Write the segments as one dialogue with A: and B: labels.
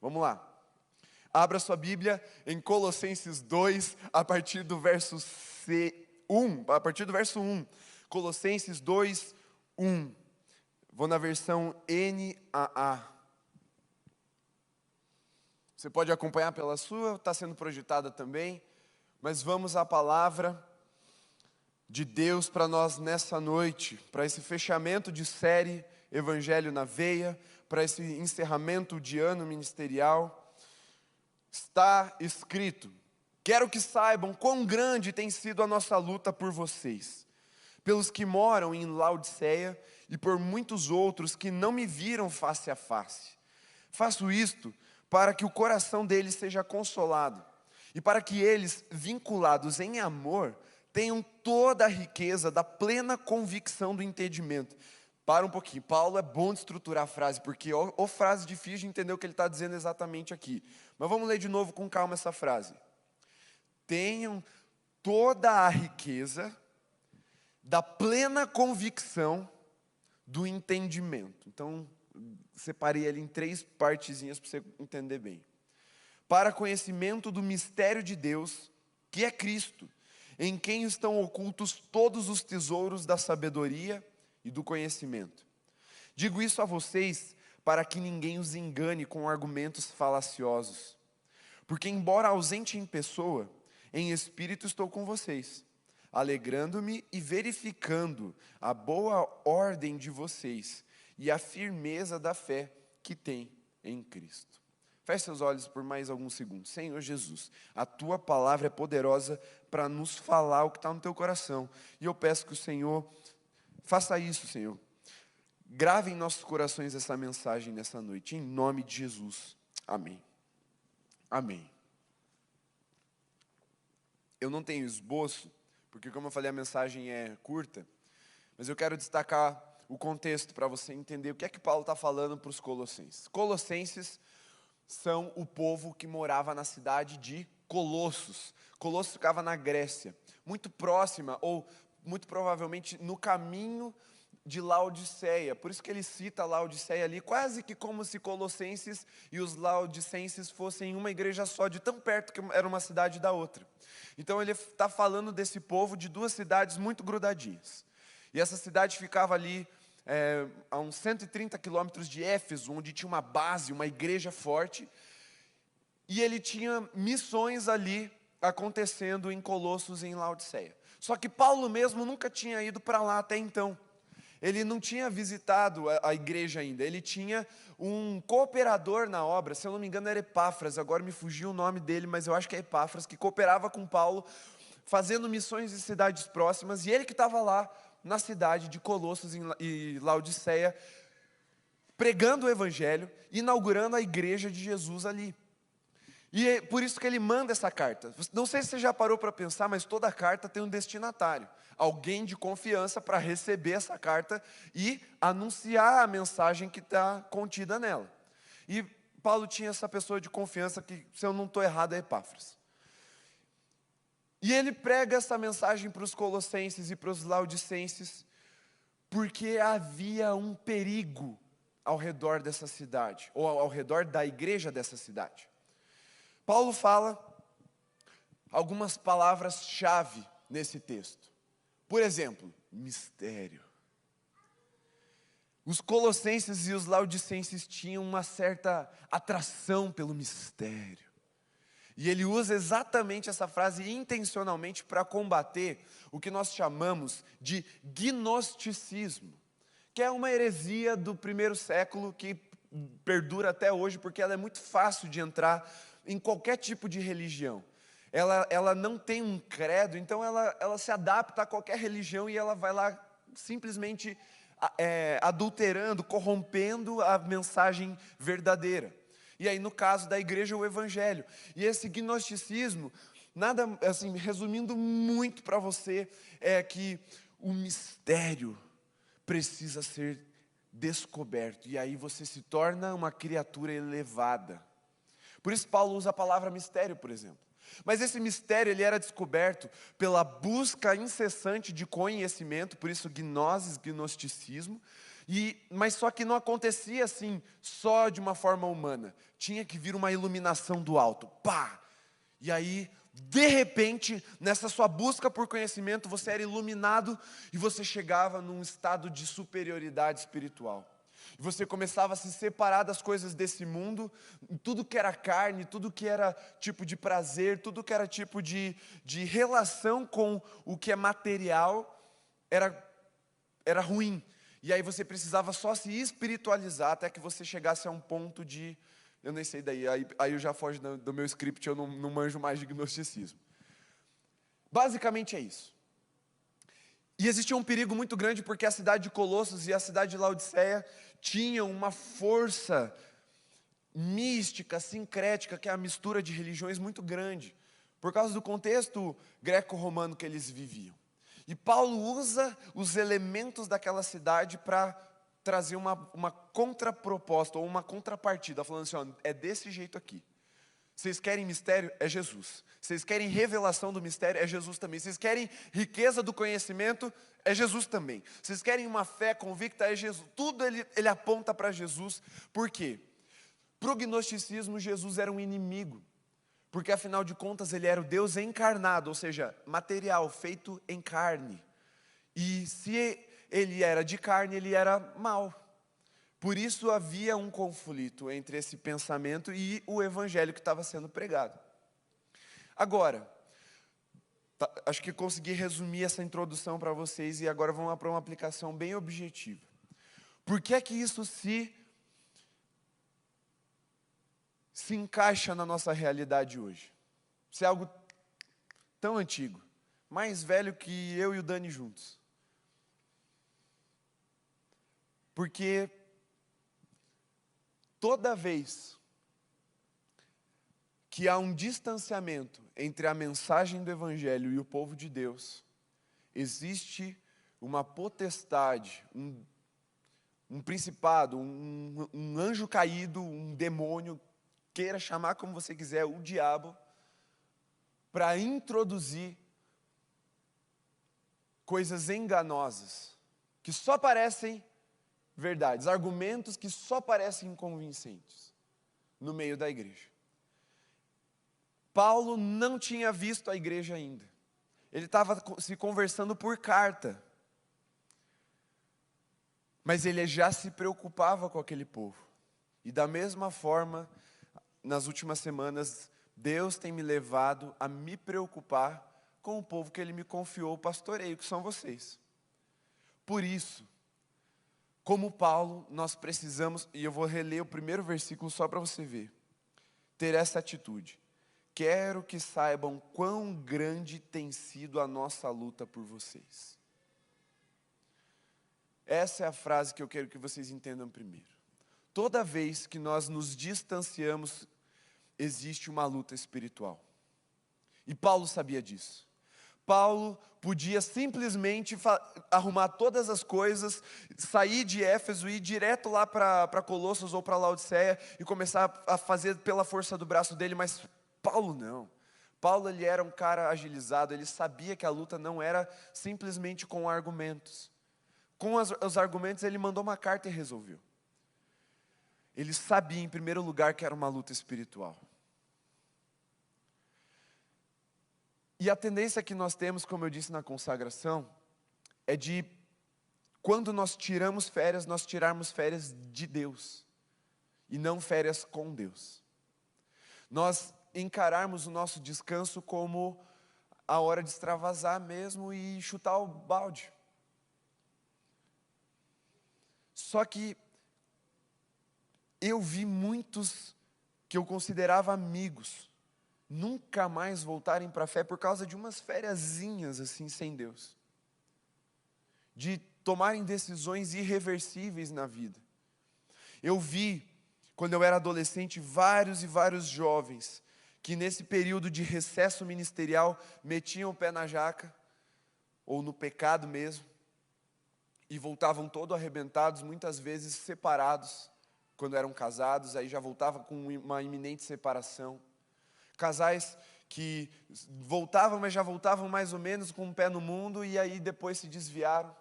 A: Vamos lá. Abra sua Bíblia em Colossenses 2, a partir do verso 1. A partir do verso 1. Colossenses 2, 1. Vou na versão NAA. Você pode acompanhar pela sua, está sendo projetada também. Mas vamos à palavra de Deus para nós nessa noite, para esse fechamento de série Evangelho na Veia, para esse encerramento de ano ministerial. Está escrito: quero que saibam quão grande tem sido a nossa luta por vocês, pelos que moram em Laodiceia e por muitos outros que não me viram face a face. Faço isto para que o coração deles seja consolado e para que eles, vinculados em amor, tenham toda a riqueza da plena convicção do entendimento. Para um pouquinho, Paulo é bom de estruturar a frase, porque é frase difícil de entender o que ele está dizendo exatamente aqui. Mas vamos ler de novo com calma essa frase. Tenham toda a riqueza da plena convicção do entendimento. Então, separei ele em 3 partezinhas para você entender bem. Para conhecimento do mistério de Deus, que é Cristo, em quem estão ocultos todos os tesouros da sabedoria e do conhecimento. Digo isso a vocês para que ninguém os engane com argumentos falaciosos. Porque embora ausente em pessoa, em espírito estou com vocês, alegrando-me e verificando a boa ordem de vocês e a firmeza da fé que tem em Cristo. Feche seus olhos por mais alguns segundos. Senhor Jesus, a Tua palavra é poderosa para nos falar o que está no Teu coração. E eu peço que o Senhor faça isso, Senhor. Grave em nossos corações essa mensagem nessa noite, em nome de Jesus. Amém. Amém. Eu não tenho esboço, porque como eu falei, a mensagem é curta, mas eu quero destacar o contexto para você entender o que é que Paulo está falando para os colossenses. Colossenses são o povo que morava na cidade de Colossos. Colossos ficava na Grécia, muito próxima, ou muito provavelmente no caminho de Laodiceia. Por isso que ele cita Laodiceia ali, quase que como se Colossenses e os laodicenses fossem uma igreja só, de tão perto que era uma cidade da outra. Então ele está falando desse povo de 2 cidades muito grudadinhas. E essa cidade ficava ali a uns 130 quilômetros de Éfeso, onde tinha uma base, uma igreja forte. E ele tinha missões ali acontecendo em Colossos e em Laodiceia. Só que Paulo mesmo nunca tinha ido para lá até então. Ele não tinha visitado a igreja ainda. Ele tinha um cooperador na obra, se eu não me engano era Epáfras, agora me fugiu o nome dele, mas eu acho que é Epáfras, que cooperava com Paulo, fazendo missões em cidades próximas, e ele que estava lá na cidade de Colossos e Laodiceia, pregando o evangelho, inaugurando a igreja de Jesus ali. E é por isso que ele manda essa carta. Não sei se você já parou para pensar, mas toda carta tem um destinatário. Alguém de confiança para receber essa carta e anunciar a mensagem que está contida nela. E Paulo tinha essa pessoa de confiança que, se eu não estou errado, é Epáfras. E ele prega essa mensagem para os colossenses e para os laodicenses, porque havia um perigo ao redor dessa cidade, ou ao redor da igreja dessa cidade. Paulo fala algumas palavras-chave nesse texto. Por exemplo, mistério. Os colossenses e os laodicenses tinham uma certa atração pelo mistério. E ele usa exatamente essa frase intencionalmente para combater o que nós chamamos de gnosticismo, que é uma heresia do 1º século que perdura até hoje, porque ela é muito fácil de entrar em qualquer tipo de religião. Ela não tem um credo, então ela se adapta a qualquer religião e ela vai lá simplesmente adulterando, corrompendo a mensagem verdadeira. E aí, no caso da igreja, o evangelho. E esse gnosticismo, nada, assim, resumindo muito para você, é que o mistério precisa ser descoberto. E aí você se torna uma criatura elevada. Por isso Paulo usa a palavra mistério, por exemplo. Mas esse mistério ele era descoberto pela busca incessante de conhecimento, por isso gnosis, gnosticismo. Mas só que não acontecia assim, só de uma forma humana. Tinha que vir uma iluminação do alto. Pá! E aí, de repente, nessa sua busca por conhecimento, você era iluminado e você chegava num estado de superioridade espiritual. E você começava a se separar das coisas desse mundo, tudo que era carne, tudo que era tipo de prazer, tudo que era tipo de relação com o que é material, era ruim. E aí você precisava só se espiritualizar até que você chegasse a um ponto de... Eu nem sei daí, aí eu já foge do meu script, eu não manjo mais de gnosticismo. Basicamente é isso. E existia um perigo muito grande porque a cidade de Colossos e a cidade de Laodiceia tinham uma força mística, sincrética, que é a mistura de religiões muito grande, por causa do contexto greco-romano que eles viviam. E Paulo usa os elementos daquela cidade para trazer uma contraproposta, ou uma contrapartida, falando assim, ó, é desse jeito aqui. Vocês querem mistério? É Jesus. Vocês querem revelação do mistério? É Jesus também. Vocês querem riqueza do conhecimento? É Jesus também. Vocês querem uma fé convicta? É Jesus. Tudo ele aponta para Jesus. Por quê? Para o gnosticismo, Jesus era um inimigo. Porque afinal de contas ele era o Deus encarnado, ou seja, material, feito em carne. E se ele era de carne, ele era mau. Por isso havia um conflito entre esse pensamento e o evangelho que estava sendo pregado. Agora, acho que consegui resumir essa introdução para vocês e agora vamos para uma aplicação bem objetiva. Por que é que isso se encaixa na nossa realidade hoje? Isso é algo tão antigo, mais velho que eu e o Dani juntos. Porque toda vez que há um distanciamento entre a mensagem do Evangelho e o povo de Deus, existe uma potestade, um principado, um anjo caído, um demônio, queira chamar como você quiser, o diabo, para introduzir coisas enganosas, que só parecem verdades, argumentos que só parecem convincentes no meio da igreja. Paulo não tinha visto a igreja ainda. Ele estava se conversando por carta. Mas ele já se preocupava com aquele povo. E da mesma forma, nas últimas semanas, Deus tem me levado a me preocupar com o povo que Ele me confiou o pastoreio, que são vocês. Por isso, como Paulo, nós precisamos, e eu vou reler o primeiro versículo só para você ver, ter essa atitude. Quero que saibam quão grande tem sido a nossa luta por vocês. Essa é a frase que eu quero que vocês entendam primeiro. Toda vez que nós nos distanciamos, existe uma luta espiritual. E Paulo sabia disso. Paulo podia simplesmente arrumar todas as coisas, sair de Éfeso e ir direto lá para Colossos ou para Laodiceia e começar a fazer pela força do braço dele, mas Paulo não. Paulo ele era um cara agilizado, ele sabia que a luta não era simplesmente com argumentos. Com os argumentos ele mandou uma carta e resolveu. Ele sabia em primeiro lugar que era uma luta espiritual. E a tendência que nós temos, como eu disse na consagração, é de, quando nós tiramos férias, nós tirarmos férias de Deus, e não férias com Deus. Nós encararmos o nosso descanso como a hora de extravasar mesmo e chutar o balde. Só que eu vi muitos que eu considerava amigos nunca mais voltarem para a fé por causa de umas fériasinhas assim sem Deus. De tomarem decisões irreversíveis na vida. Eu vi, quando eu era adolescente, vários e vários jovens que nesse período de recesso ministerial metiam o pé na jaca, ou no pecado mesmo, e voltavam todo arrebentados, muitas vezes separados, quando eram casados, aí já voltava com uma iminente separação. Casais que voltavam, mas já voltavam mais ou menos com um pé no mundo, e aí depois se desviaram.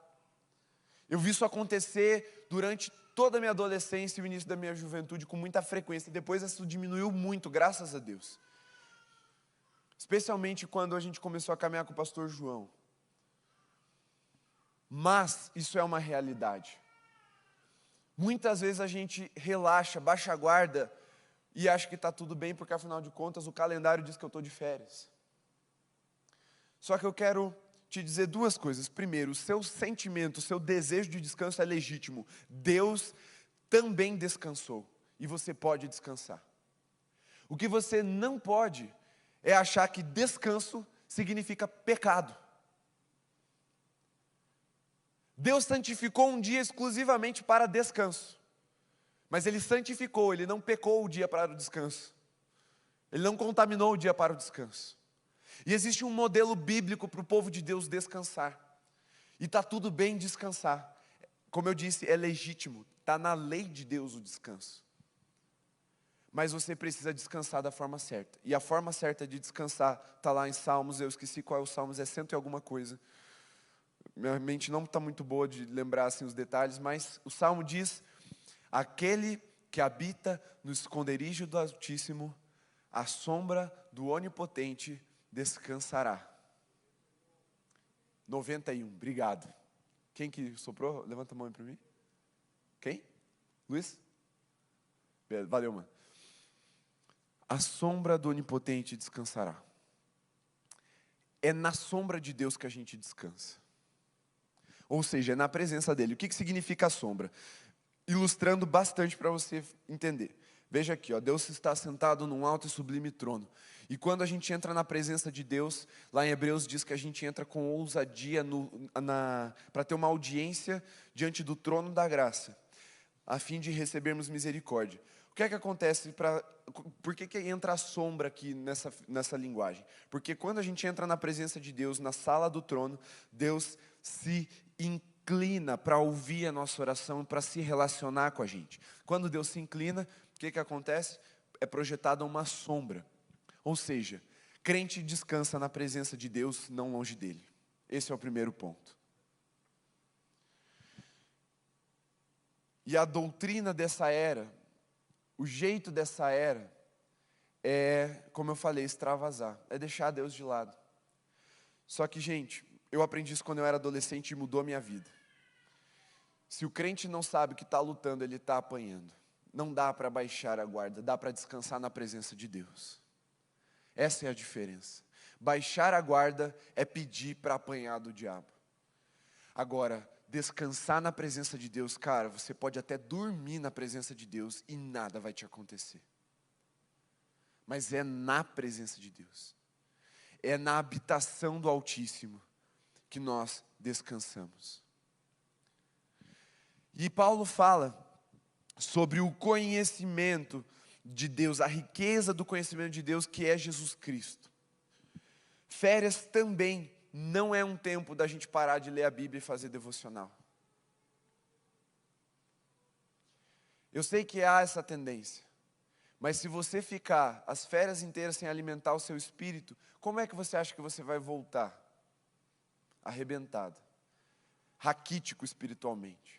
A: Eu vi isso acontecer durante toda a minha adolescência e o início da minha juventude com muita frequência. Depois isso diminuiu muito, graças a Deus. Especialmente quando a gente começou a caminhar com o pastor João. Mas isso é uma realidade. Muitas vezes a gente relaxa, baixa a guarda e acha que está tudo bem, porque afinal de contas o calendário diz que eu estou de férias. Só que eu quero te dizer duas coisas. Primeiro, o seu sentimento, o seu desejo de descanso é legítimo. Deus também descansou e você pode descansar. O que você não pode é achar que descanso significa pecado. Deus santificou um dia exclusivamente para descanso. Mas Ele santificou, Ele não pecou o dia para o descanso. Ele não contaminou o dia para o descanso. E existe um modelo bíblico para o povo de Deus descansar. E está tudo bem descansar. Como eu disse, é legítimo. Está na lei de Deus o descanso. Mas você precisa descansar da forma certa. E a forma certa de descansar está lá em Salmos. Eu esqueci qual é o Salmos, é 100 e alguma coisa. Minha mente não está muito boa de lembrar assim, os detalhes, mas o Salmo diz: aquele que habita no esconderijo do Altíssimo, à sombra do Onipotente descansará. 91, obrigado. Quem que soprou? Levanta a mão aí para mim. Quem? Luiz? Valeu, mano. A sombra do Onipotente descansará. É na sombra de Deus que a gente descansa. Ou seja, é na presença dele. O que significa a sombra? Ilustrando bastante para você entender. Veja aqui, ó, Deus está sentado num alto e sublime trono. E quando a gente entra na presença de Deus, lá em Hebreus diz que a gente entra com ousadia para ter uma audiência diante do trono da graça, a fim de recebermos misericórdia. O que é que acontece? Por que entra a sombra aqui nessa linguagem? Porque quando a gente entra na presença de Deus, na sala do trono, Deus se inclina para ouvir a nossa oração, para se relacionar com a gente. Quando Deus se inclina, o que acontece? É projetada uma sombra. Ou seja, crente descansa na presença de Deus, não longe dele. Esse é o primeiro ponto. E a doutrina dessa era, o jeito dessa era, é, como eu falei, extravasar. É deixar Deus de lado. Só que, gente, eu aprendi isso quando eu era adolescente e mudou a minha vida. Se o crente não sabe que está lutando, ele está apanhando. Não dá para baixar a guarda, dá para descansar na presença de Deus. Essa é a diferença. Baixar a guarda é pedir para apanhar do diabo. Agora, descansar na presença de Deus, cara, você pode até dormir na presença de Deus e nada vai te acontecer. Mas é na presença de Deus. É na habitação do Altíssimo que nós descansamos. E Paulo fala sobre o conhecimento de Deus, a riqueza do conhecimento de Deus, que é Jesus Cristo. Férias também não é um tempo da gente parar de ler a Bíblia e fazer devocional. Eu sei que há essa tendência, mas se você ficar as férias inteiras sem alimentar o seu espírito, como é que você acha que você vai voltar? Arrebentado, raquítico espiritualmente.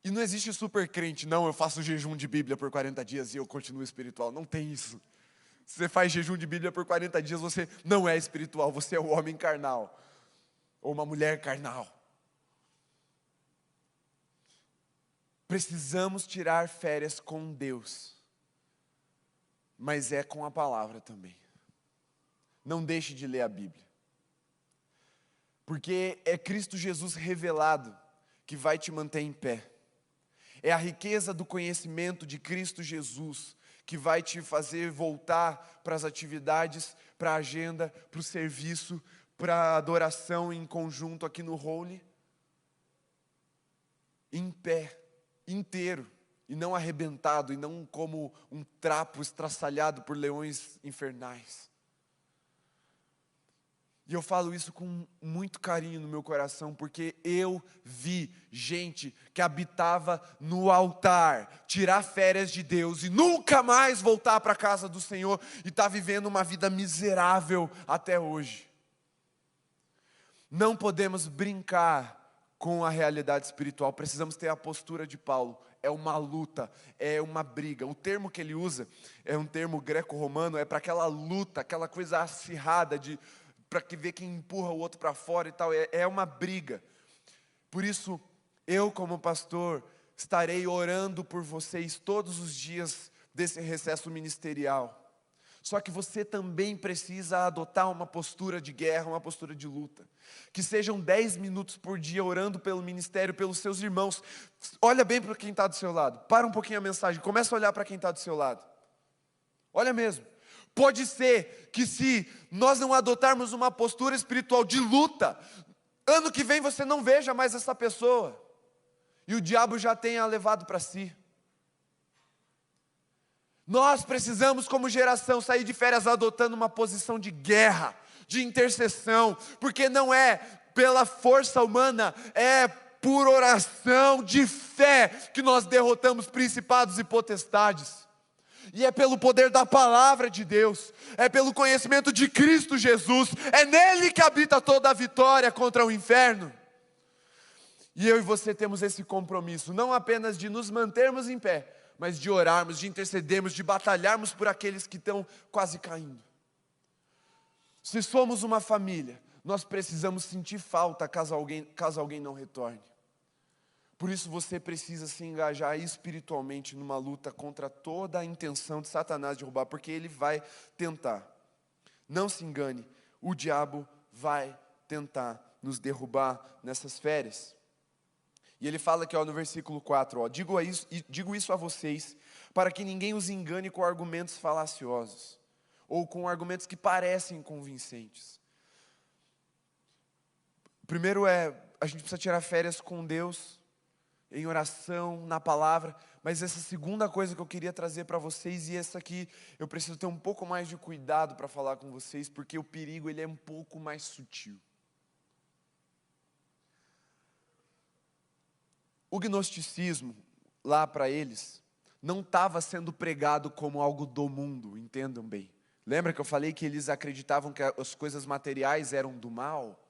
A: E não existe super crente, não, eu faço jejum de Bíblia por 40 dias e eu continuo espiritual. Não tem isso. Se você faz jejum de Bíblia por 40 dias, você não é espiritual, você é um homem carnal. Ou uma mulher carnal. Precisamos tirar férias com Deus. Mas é com a palavra também. Não deixe de ler a Bíblia. Porque é Cristo Jesus revelado que vai te manter em pé. É a riqueza do conhecimento de Cristo Jesus que vai te fazer voltar para as atividades, para a agenda, para o serviço, para a adoração em conjunto aqui no Holy. Em pé, inteiro, e não arrebentado, e não como um trapo estraçalhado por leões infernais. E eu falo isso com muito carinho no meu coração, porque eu vi gente que habitava no altar, tirar férias de Deus e nunca mais voltar para a casa do Senhor, e está vivendo uma vida miserável até hoje. Não podemos brincar com a realidade espiritual. Precisamos ter a postura de Paulo. É uma luta, é uma briga. O termo que ele usa é um termo greco-romano, é para aquela luta, aquela coisa acirrada, para que ver quem empurra o outro para fora e tal. É uma briga. Por isso, eu como pastor, estarei orando por vocês todos os dias desse recesso ministerial. Só que você também precisa adotar uma postura de guerra, uma postura de luta. Que sejam 10 minutos por dia orando pelo ministério, pelos seus irmãos. Olha bem para quem está do seu lado. Para um pouquinho a mensagem, começa a olhar para quem está do seu lado. Olha mesmo. Pode ser que se nós não adotarmos uma postura espiritual de luta, ano que vem você não veja mais essa pessoa. E o diabo já tenha levado para si. Nós precisamos, como geração, sair de férias adotando uma posição de guerra, de intercessão, porque não é pela força humana, é por oração de fé que nós derrotamos principados e potestades. E é pelo poder da palavra de Deus, é pelo conhecimento de Cristo Jesus, é nele que habita toda a vitória contra o inferno. E eu e você temos esse compromisso, não apenas de nos mantermos em pé, mas de orarmos, de intercedermos, de batalharmos por aqueles que estão quase caindo. Se somos uma família, nós precisamos sentir falta caso alguém não retorne. Por isso você precisa se engajar espiritualmente numa luta contra toda a intenção de Satanás de roubar, porque ele vai tentar. Não se engane, o diabo vai tentar nos derrubar nessas férias. E ele fala aqui no versículo 4, digo isso a vocês, para que ninguém os engane com argumentos falaciosos, ou com argumentos que parecem convincentes. Primeiro a gente precisa tirar férias com Deus, em oração, na palavra, mas essa segunda coisa que eu queria trazer para vocês, e essa aqui eu preciso ter um pouco mais de cuidado para falar com vocês, porque o perigo ele é um pouco mais sutil. O gnosticismo, lá para eles, não estava sendo pregado como algo do mundo, entendam bem. Lembra que eu falei que eles acreditavam que as coisas materiais eram do mal?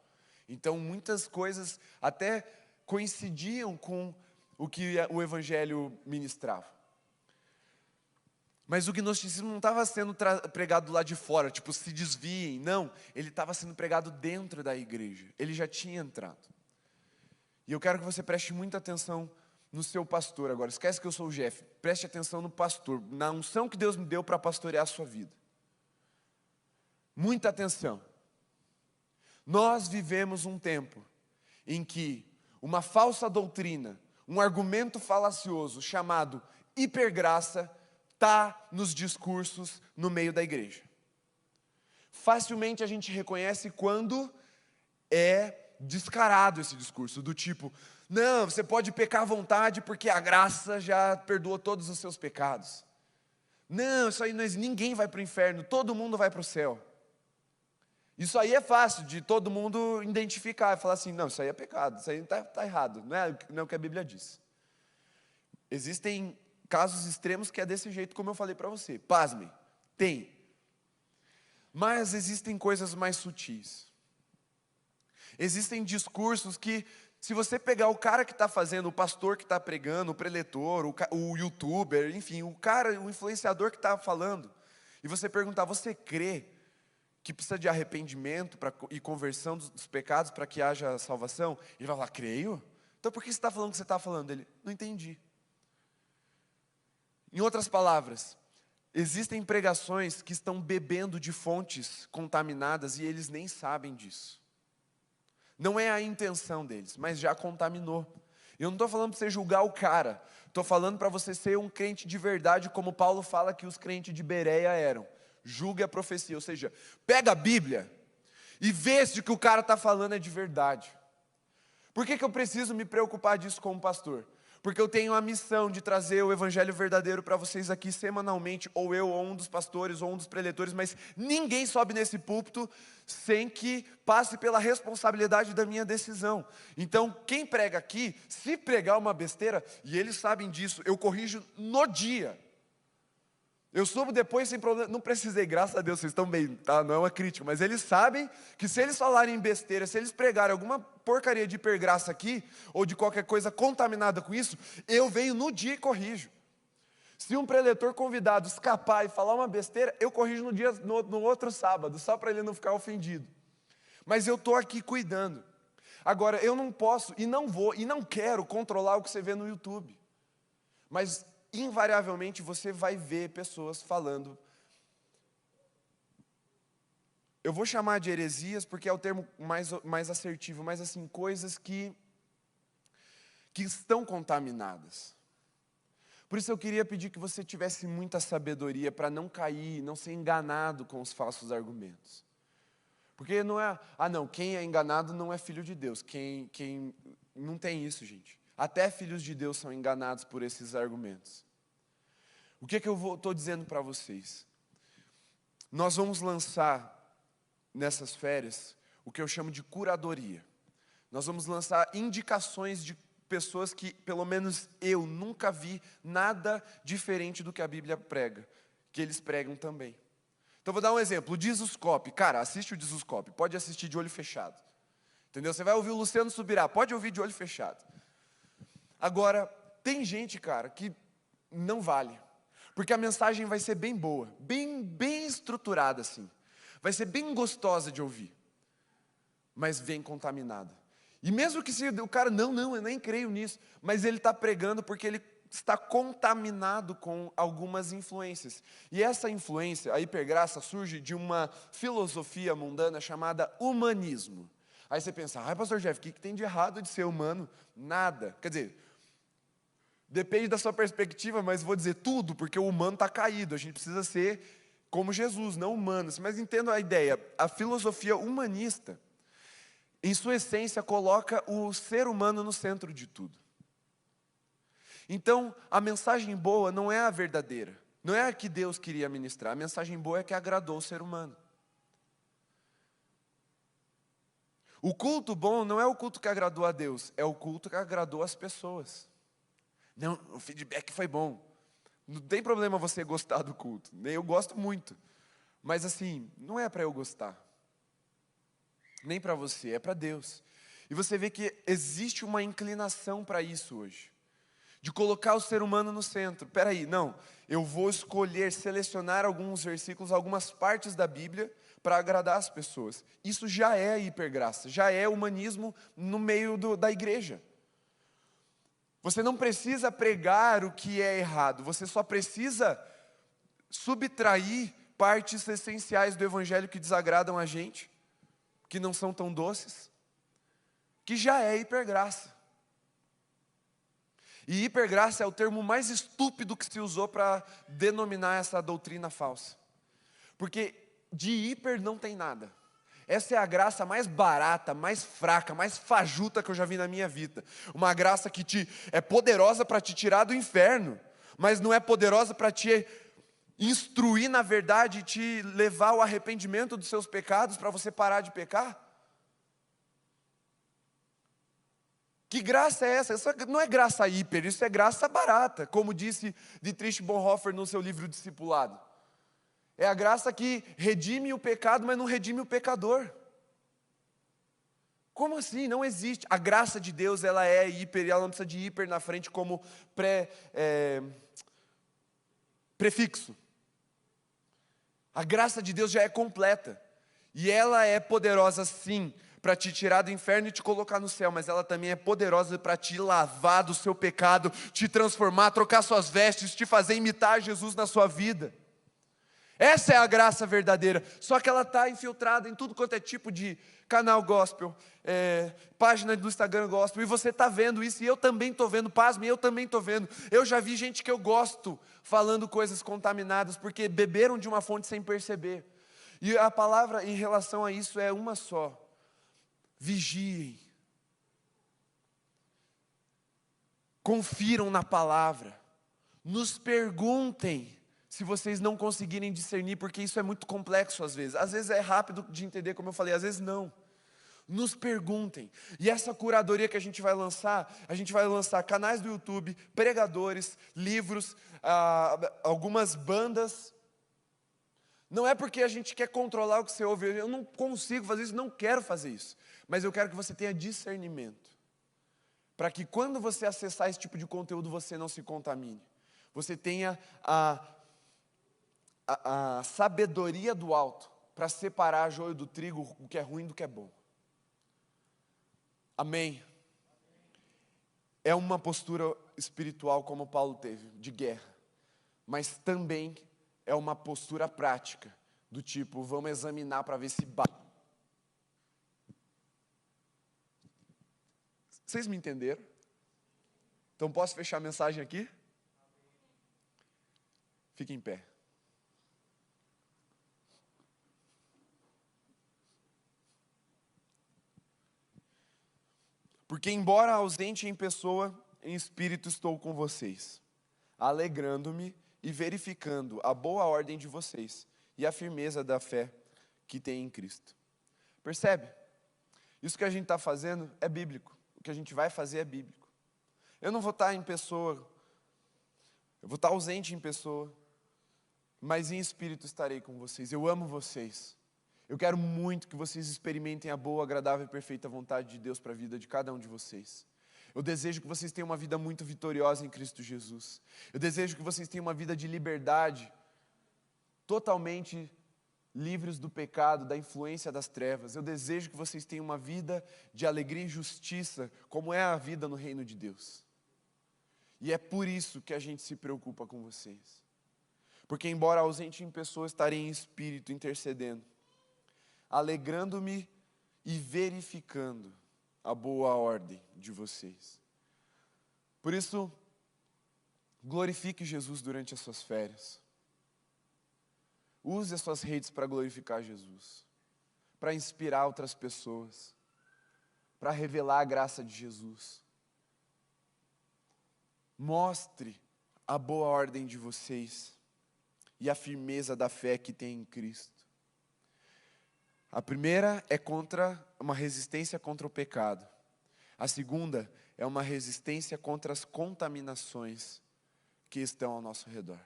A: Então muitas coisas até coincidiam com o que o evangelho ministrava. Mas o gnosticismo não estava sendo pregado lá de fora, tipo, se desviem, não. Ele estava sendo pregado dentro da igreja, ele já tinha entrado. E eu quero que você preste muita atenção no seu pastor agora. Esquece que eu sou o Jeff. Preste atenção no pastor, na unção que Deus me deu para pastorear a sua vida. Muita atenção. Nós vivemos um tempo em que uma falsa doutrina, um argumento falacioso chamado hipergraça está nos discursos no meio da igreja. Facilmente a gente reconhece quando é descarado esse discurso, do tipo, não, você pode pecar à vontade porque a graça já perdoou todos os seus pecados. Não, isso aí não existe, ninguém vai para o inferno, todo mundo vai para o céu. Isso aí é fácil de todo mundo identificar e falar assim, não, isso aí é pecado, isso aí está errado, não é o que a Bíblia diz. Existem casos extremos que é desse jeito como eu falei para você, pasmem, tem. Mas existem coisas mais sutis. Existem discursos que, se você pegar o cara que está fazendo, o pastor que está pregando, o preletor, o youtuber, enfim, o influenciador que está falando, e você perguntar, você crê que precisa de arrependimento e conversão dos pecados para que haja salvação? Ele vai falar, creio? Então por que você está falando o que você está falando? Ele, não entendi. Em outras palavras, existem pregações que estão bebendo de fontes contaminadas e eles nem sabem disso. Não é a intenção deles, mas já contaminou. Eu não estou falando para você julgar o cara. Estou falando para você ser um crente de verdade, como Paulo fala que os crentes de Bereia eram. Julgue a profecia, ou seja, pega a Bíblia e vê se o que o cara está falando é de verdade. Por que eu preciso me preocupar disso como pastor? Porque eu tenho a missão de trazer o evangelho verdadeiro para vocês aqui semanalmente, ou eu, ou um dos pastores, ou um dos preletores, mas ninguém sobe nesse púlpito sem que passe pela responsabilidade da minha decisão. Então, quem prega aqui, se pregar uma besteira, e eles sabem disso, eu corrijo no dia. Eu subo depois sem problema, não precisei, graças a Deus, vocês estão bem, tá? Não é uma crítica, mas eles sabem que se eles falarem besteira, se eles pregarem alguma porcaria de hipergraça aqui, ou de qualquer coisa contaminada com isso, eu venho no dia e corrijo. Se um preletor convidado escapar e falar uma besteira, eu corrijo no outro sábado, só para ele não ficar ofendido. Mas eu estou aqui cuidando. Agora, eu não posso, e não vou, e não quero controlar o que você vê no YouTube. Mas, invariavelmente, você vai ver pessoas falando. Eu vou chamar de heresias, porque é o termo mais assertivo, mas assim, coisas que estão contaminadas. Por isso eu queria pedir que você tivesse muita sabedoria para não cair, não ser enganado com os falsos argumentos. Porque não é, não, quem é enganado não é filho de Deus. Quem não tem isso, gente. Até filhos de Deus são enganados por esses argumentos. O que eu estou dizendo para vocês? Nós vamos lançar, nessas férias, o que eu chamo de curadoria. Nós vamos lançar indicações de pessoas que, pelo menos eu, nunca vi nada diferente do que a Bíblia prega, que eles pregam também. Então, vou dar um exemplo. O Dizuscope. Cara, assiste o Dizuscope. Pode assistir de olho fechado. Entendeu? Você vai ouvir o Luciano Subirá. Pode ouvir de olho fechado. Agora, tem gente, cara, que não vale. Porque a mensagem vai ser bem boa. Bem estruturada, assim. Vai ser bem gostosa de ouvir. Mas vem contaminada. E mesmo que se o cara, não, eu nem creio nisso. Mas ele está pregando porque ele está contaminado com algumas influências. E essa influência, a hipergraça, surge de uma filosofia mundana chamada humanismo. Aí você pensa, pastor Jeff, o que tem de errado de ser humano? Nada. Quer dizer, depende da sua perspectiva, mas vou dizer tudo, porque o humano está caído. A gente precisa ser como Jesus, não humanos. Mas entendo a ideia. A filosofia humanista, em sua essência, coloca o ser humano no centro de tudo. Então, a mensagem boa não é a verdadeira. Não é a que Deus queria ministrar. A mensagem boa é a que agradou o ser humano. O culto bom não é o culto que agradou a Deus. É o culto que agradou as pessoas. Não, o feedback foi bom. Não tem problema você gostar do culto. Eu gosto muito. Mas assim, não é para eu gostar. Nem para você, é para Deus. E você vê que existe uma inclinação para isso hoje. De colocar o ser humano no centro. Peraí, não, eu vou escolher, selecionar alguns versículos, algumas partes da Bíblia para agradar as pessoas. Isso já é hipergraça, já é humanismo no meio da igreja. Você não precisa pregar o que é errado, você só precisa subtrair partes essenciais do evangelho que desagradam a gente, que não são tão doces, que já é hipergraça. E hipergraça é o termo mais estúpido que se usou para denominar essa doutrina falsa. Porque de hiper não tem nada. Essa é a graça mais barata, mais fraca, mais fajuta que eu já vi na minha vida. Uma graça que é poderosa para te tirar do inferno, mas não é poderosa para te instruir na verdade e te levar ao arrependimento dos seus pecados para você parar de pecar. Que graça é essa? Isso não é graça hiper, isso é graça barata, como disse Dietrich Bonhoeffer no seu livro Discipulado. É a graça que redime o pecado, mas não redime o pecador. Como assim? Não existe. A graça de Deus, ela é hiper, e ela não precisa de hiper na frente como prefixo. A graça de Deus já é completa. E ela é poderosa sim, para te tirar do inferno e te colocar no céu, mas ela também é poderosa para te lavar do seu pecado, te transformar, trocar suas vestes, te fazer imitar Jesus na sua vida. Essa é a graça verdadeira, só que ela está infiltrada em tudo quanto é tipo de canal gospel, página do Instagram gospel, e você está vendo isso, e eu também estou vendo, pasme, eu também estou vendo. Eu já vi gente que eu gosto falando coisas contaminadas, porque beberam de uma fonte sem perceber. E a palavra em relação a isso é uma só: vigiem, confiram na palavra, nos perguntem se vocês não conseguirem discernir, porque isso é muito complexo às vezes é rápido de entender, como eu falei, às vezes não. Nos perguntem. E essa curadoria que a gente vai lançar canais do YouTube, pregadores, livros, algumas bandas. Não é porque a gente quer controlar o que você ouve, eu não consigo fazer isso, não quero fazer isso. Mas eu quero que você tenha discernimento. Para que quando você acessar esse tipo de conteúdo, você não se contamine. Você tenha a sabedoria do alto para separar joio do trigo, o que é ruim do que é bom. Amém? É uma postura espiritual como Paulo teve, de guerra. Mas também é uma postura prática, do tipo, vamos examinar para ver se bate. Vocês me entenderam? Então posso fechar a mensagem aqui? Fique em pé. Porque embora ausente em pessoa, em espírito estou com vocês, alegrando-me e verificando a boa ordem de vocês e a firmeza da fé que tem em Cristo. Percebe? Isso que a gente está fazendo é bíblico. O que a gente vai fazer é bíblico. Eu não vou estar em pessoa, eu vou estar ausente em pessoa, mas em espírito estarei com vocês. Eu amo vocês. Eu quero muito que vocês experimentem a boa, agradável e perfeita vontade de Deus para a vida de cada um de vocês. Eu desejo que vocês tenham uma vida muito vitoriosa em Cristo Jesus. Eu desejo que vocês tenham uma vida de liberdade, totalmente livres do pecado, da influência das trevas. Eu desejo que vocês tenham uma vida de alegria e justiça, como é a vida no reino de Deus. E é por isso que a gente se preocupa com vocês. Porque embora ausente em pessoa, estarei em espírito intercedendo, alegrando-me e verificando a boa ordem de vocês. Por isso, glorifique Jesus durante as suas férias. Use as suas redes para glorificar Jesus, para inspirar outras pessoas, para revelar a graça de Jesus. Mostre a boa ordem de vocês e a firmeza da fé que tem em Cristo. A primeira é uma resistência contra o pecado. A segunda é uma resistência contra as contaminações que estão ao nosso redor.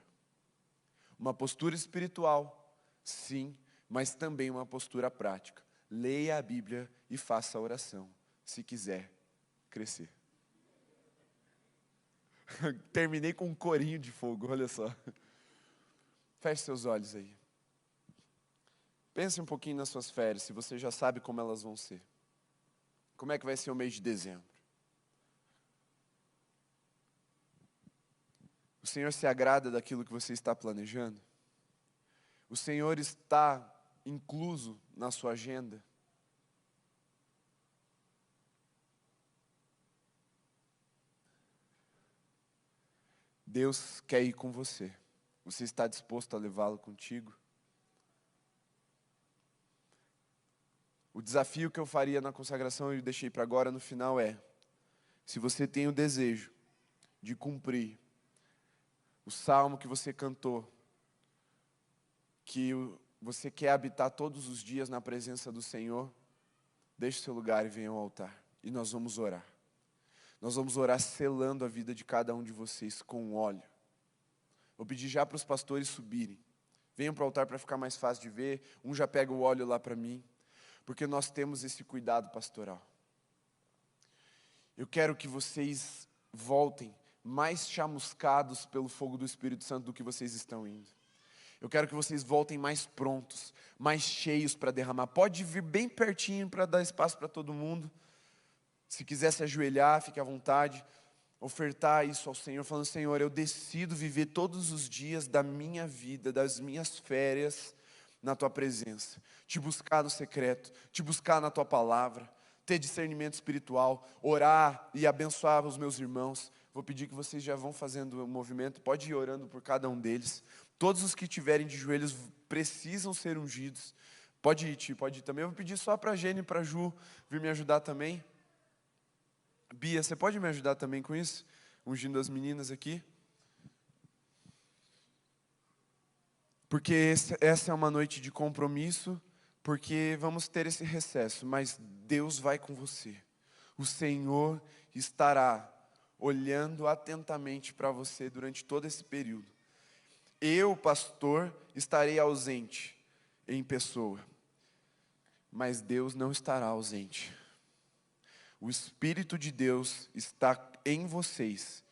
A: Uma postura espiritual, sim, mas também uma postura prática. Leia a Bíblia e faça a oração, se quiser crescer. Terminei com um corinho de fogo, olha só. Feche seus olhos aí. Pense um pouquinho nas suas férias, se você já sabe como elas vão ser. Como é que vai ser o mês de dezembro? O Senhor se agrada daquilo que você está planejando? O Senhor está incluso na sua agenda? Deus quer ir com você. Você está disposto a levá-lo contigo? O desafio que eu faria na consagração, eu deixei para agora no final se você tem o desejo de cumprir o salmo que você cantou, que você quer habitar todos os dias na presença do Senhor, deixe seu lugar e venha ao altar. E nós vamos orar. Nós vamos orar selando a vida de cada um de vocês com óleo. Vou pedir já para os pastores subirem. Venham para o altar para ficar mais fácil de ver. Um já pega o óleo lá para mim. Porque nós temos esse cuidado pastoral. Eu quero que vocês voltem mais chamuscados pelo fogo do Espírito Santo do que vocês estão indo. Eu quero que vocês voltem mais prontos, mais cheios para derramar. Pode vir bem pertinho para dar espaço para todo mundo. Se quiser se ajoelhar, fique à vontade. Ofertar isso ao Senhor, falando: Senhor, eu decido viver todos os dias da minha vida, das minhas férias, na Tua presença, te buscar no secreto, te buscar na Tua palavra, ter discernimento espiritual, orar e abençoar os meus irmãos. Vou pedir que vocês já vão fazendo o movimento, pode ir orando por cada um deles. Todos os que estiverem de joelhos precisam ser ungidos. Pode ir, Ti, pode ir também. Eu vou pedir só para a Gene e para a Ju vir me ajudar também. Bia, você pode me ajudar também com isso? Ungindo as meninas aqui. Porque essa é uma noite de compromisso porque vamos ter esse recesso, mas Deus vai com você. O Senhor estará olhando atentamente para você durante todo esse período. Eu, pastor, estarei ausente em pessoa, mas Deus não estará ausente. O Espírito de Deus está em vocês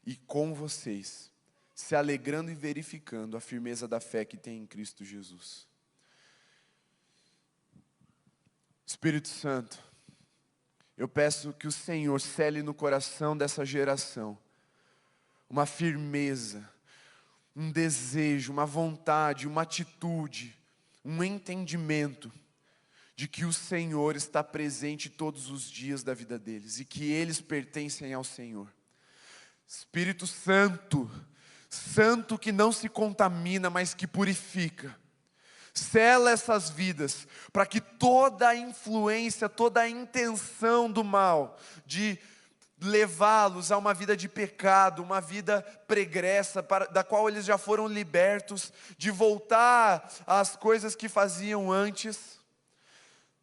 A: e com vocês, se alegrando e verificando a firmeza da fé que tem em Cristo Jesus. Espírito Santo, eu peço que o Senhor cele no coração dessa geração uma firmeza, um desejo, uma vontade, uma atitude, um entendimento de que o Senhor está presente todos os dias da vida deles e que eles pertencem ao Senhor. Espírito Santo, Santo que não se contamina, mas que purifica, sela essas vidas, para que toda a influência, toda a intenção do mal, de levá-los a uma vida de pecado, uma vida pregressa, da qual eles já foram libertos, de voltar às coisas que faziam antes,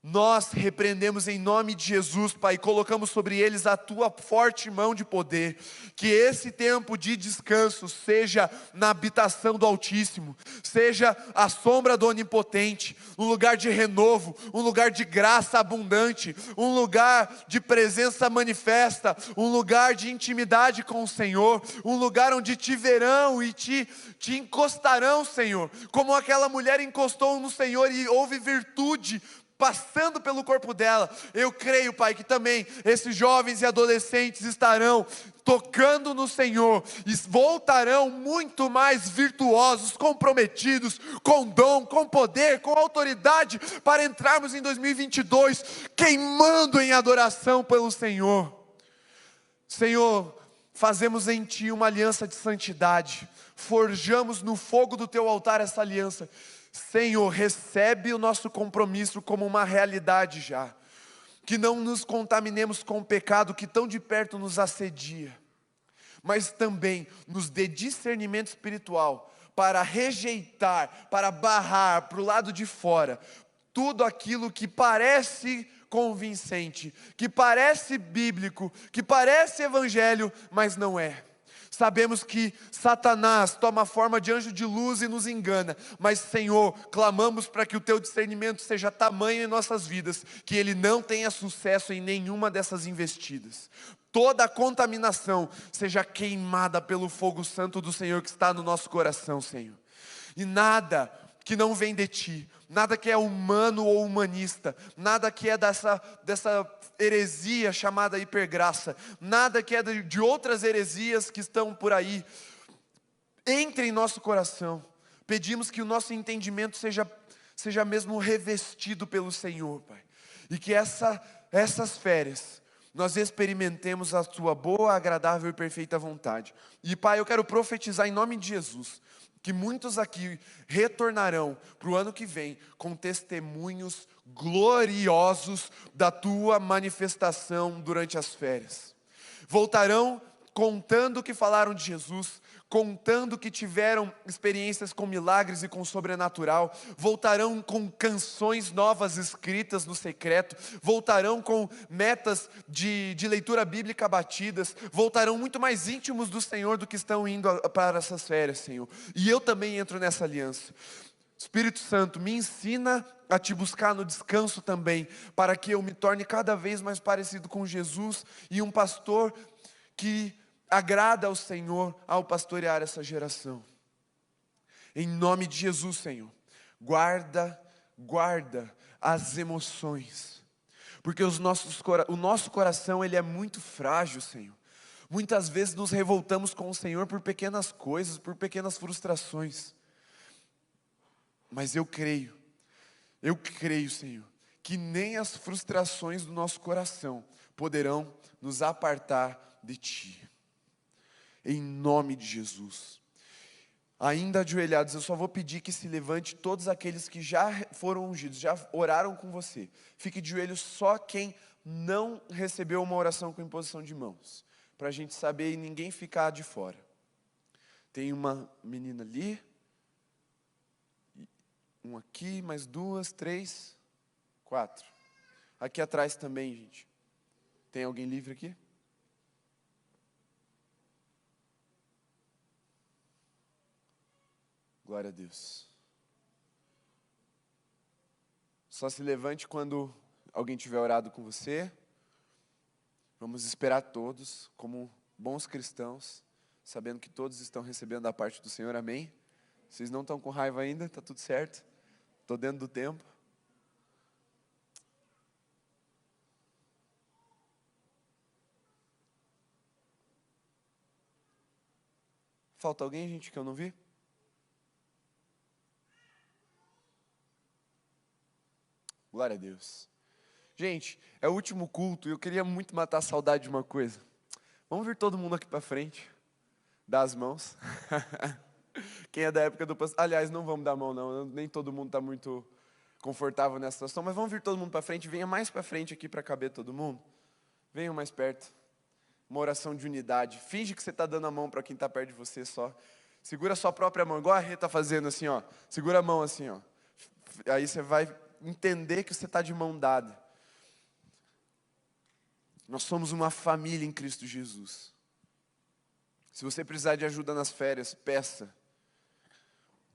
A: nós repreendemos em nome de Jesus, Pai, e colocamos sobre eles a Tua forte mão de poder. Que esse tempo de descanso seja na habitação do Altíssimo, seja a sombra do Onipotente, um lugar de renovo, um lugar de graça abundante, um lugar de presença manifesta, um lugar de intimidade com o Senhor, um lugar onde te verão e te encostarão, Senhor, como aquela mulher encostou no Senhor e houve virtude passando pelo corpo dela. Eu creio, Pai, que também esses jovens e adolescentes estarão tocando no Senhor e voltarão muito mais virtuosos, comprometidos, com dom, com poder, com autoridade, para entrarmos em 2022 queimando em adoração pelo Senhor. Senhor, fazemos em Ti uma aliança de santidade, forjamos no fogo do Teu altar essa aliança. Senhor, recebe o nosso compromisso como uma realidade já, que não nos contaminemos com o pecado que tão de perto nos assedia, mas também nos dê discernimento espiritual para rejeitar, para barrar para o lado de fora, tudo aquilo que parece convincente, que parece bíblico, que parece evangelho, mas não é. Sabemos que Satanás toma forma de anjo de luz e nos engana, mas Senhor, clamamos para que o Teu discernimento seja tamanho em nossas vidas, que ele não tenha sucesso em nenhuma dessas investidas. Toda a contaminação seja queimada pelo fogo santo do Senhor que está no nosso coração, Senhor. E nada que não vem de Ti, nada que é humano ou humanista, nada que é dessa heresia chamada hipergraça, nada que é de outras heresias que estão por aí, entre em nosso coração. Pedimos que o nosso entendimento seja mesmo revestido pelo Senhor, Pai, e que essas férias nós experimentemos a Tua boa, agradável e perfeita vontade. E Pai, eu quero profetizar em nome de Jesus, que muitos aqui retornarão para o ano que vem com testemunhos gloriosos da Tua manifestação durante as férias. Voltarão contando que falaram de Jesus, contando que tiveram experiências com milagres e com sobrenatural, voltarão com canções novas escritas no secreto, voltarão com metas de leitura bíblica batidas, voltarão muito mais íntimos do Senhor do que estão indo para essas férias, Senhor. E eu também entro nessa aliança. Espírito Santo, me ensina a Te buscar no descanso também, para que eu me torne cada vez mais parecido com Jesus e um pastor que agrada ao Senhor ao pastorear essa geração. Em nome de Jesus, Senhor, guarda as emoções, porque o nosso coração ele é muito frágil, Senhor. Muitas vezes nos revoltamos com o Senhor por pequenas coisas, por pequenas frustrações. Mas eu creio, Senhor, que nem as frustrações do nosso coração poderão nos apartar de Ti. Em nome de Jesus. Ainda ajoelhados, eu só vou pedir que se levante todos aqueles que já foram ungidos, já oraram com você. Fique de joelhos só quem não recebeu uma oração com imposição de mãos, para a gente saber e ninguém ficar de fora. Tem uma menina ali, um aqui, mais 2, 3, 4. Aqui atrás também, gente. Tem alguém livre aqui? Glória a Deus. Só se levante quando alguém tiver orado com você. Vamos esperar todos, como bons cristãos, sabendo que todos estão recebendo da parte do Senhor, amém? Vocês não estão com raiva ainda? Está tudo certo? Estou dentro do tempo. Falta alguém, gente, que eu não vi? Glória a Deus. Gente, é o último culto e eu queria muito matar a saudade de uma coisa. Vamos vir todo mundo aqui para frente, dar as mãos. Quem é da época do pastor... Aliás, não vamos dar a mão não, nem todo mundo está muito confortável nessa situação, mas vamos vir todo mundo para frente, venha mais para frente aqui para caber todo mundo. Venham mais perto. Uma oração de unidade. Finge que você está dando a mão para quem está perto de você só. Segura a sua própria mão, igual a Rê está fazendo assim, ó. Segura a mão assim, ó. Aí você vai entender que você está de mão dada. Nós somos uma família em Cristo Jesus. Se você precisar de ajuda nas férias, peça.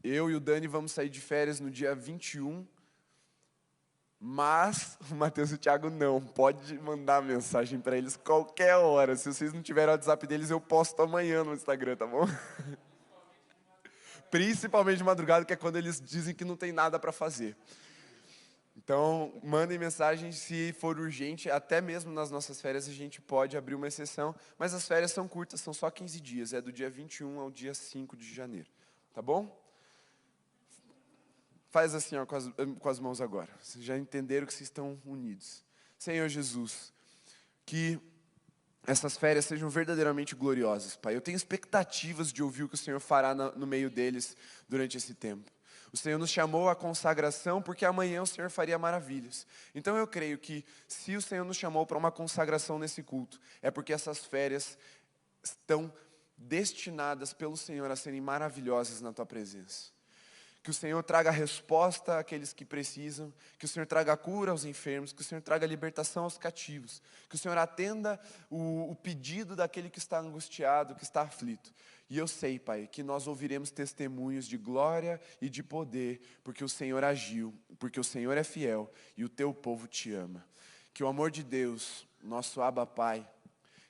A: Eu e o Dani vamos sair de férias no dia 21. Mas o Matheus e o Thiago não. Pode mandar mensagem para eles qualquer hora. Se vocês não tiverem o WhatsApp deles, eu posto amanhã no Instagram, tá bom? Principalmente de madrugada, que é quando eles dizem que não tem nada para fazer. Então, mandem mensagem se for urgente. Até mesmo nas nossas férias a gente pode abrir uma exceção. Mas as férias são curtas, são só 15 dias. É do dia 21 ao dia 5 de janeiro. Tá bom? Faz assim, ó, com as mãos agora. Vocês já entenderam que vocês estão unidos. Senhor Jesus, que essas férias sejam verdadeiramente gloriosas, Pai. Eu tenho expectativas de ouvir o que o Senhor fará no meio deles durante esse tempo. O Senhor nos chamou à consagração porque amanhã o Senhor faria maravilhas. Então eu creio que se o Senhor nos chamou para uma consagração nesse culto, é porque essas férias estão destinadas pelo Senhor a serem maravilhosas na Tua presença. Que o Senhor traga resposta àqueles que precisam, que o Senhor traga cura aos enfermos, que o Senhor traga libertação aos cativos, que o Senhor atenda o pedido daquele que está angustiado, que está aflito. E eu sei, Pai, que nós ouviremos testemunhos de glória e de poder, porque o Senhor agiu, porque o Senhor é fiel e o Teu povo te ama. Que o amor de Deus, nosso Abba Pai,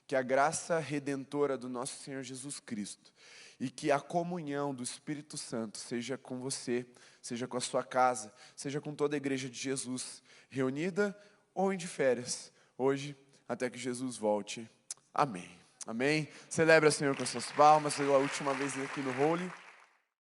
A: que a graça redentora do nosso Senhor Jesus Cristo, e que a comunhão do Espírito Santo seja com você, seja com a sua casa, seja com toda a igreja de Jesus, reunida ou de férias, hoje, até que Jesus volte. Amém. Amém. Celebra, Senhor, com suas palmas, pela última vez aqui no Holy.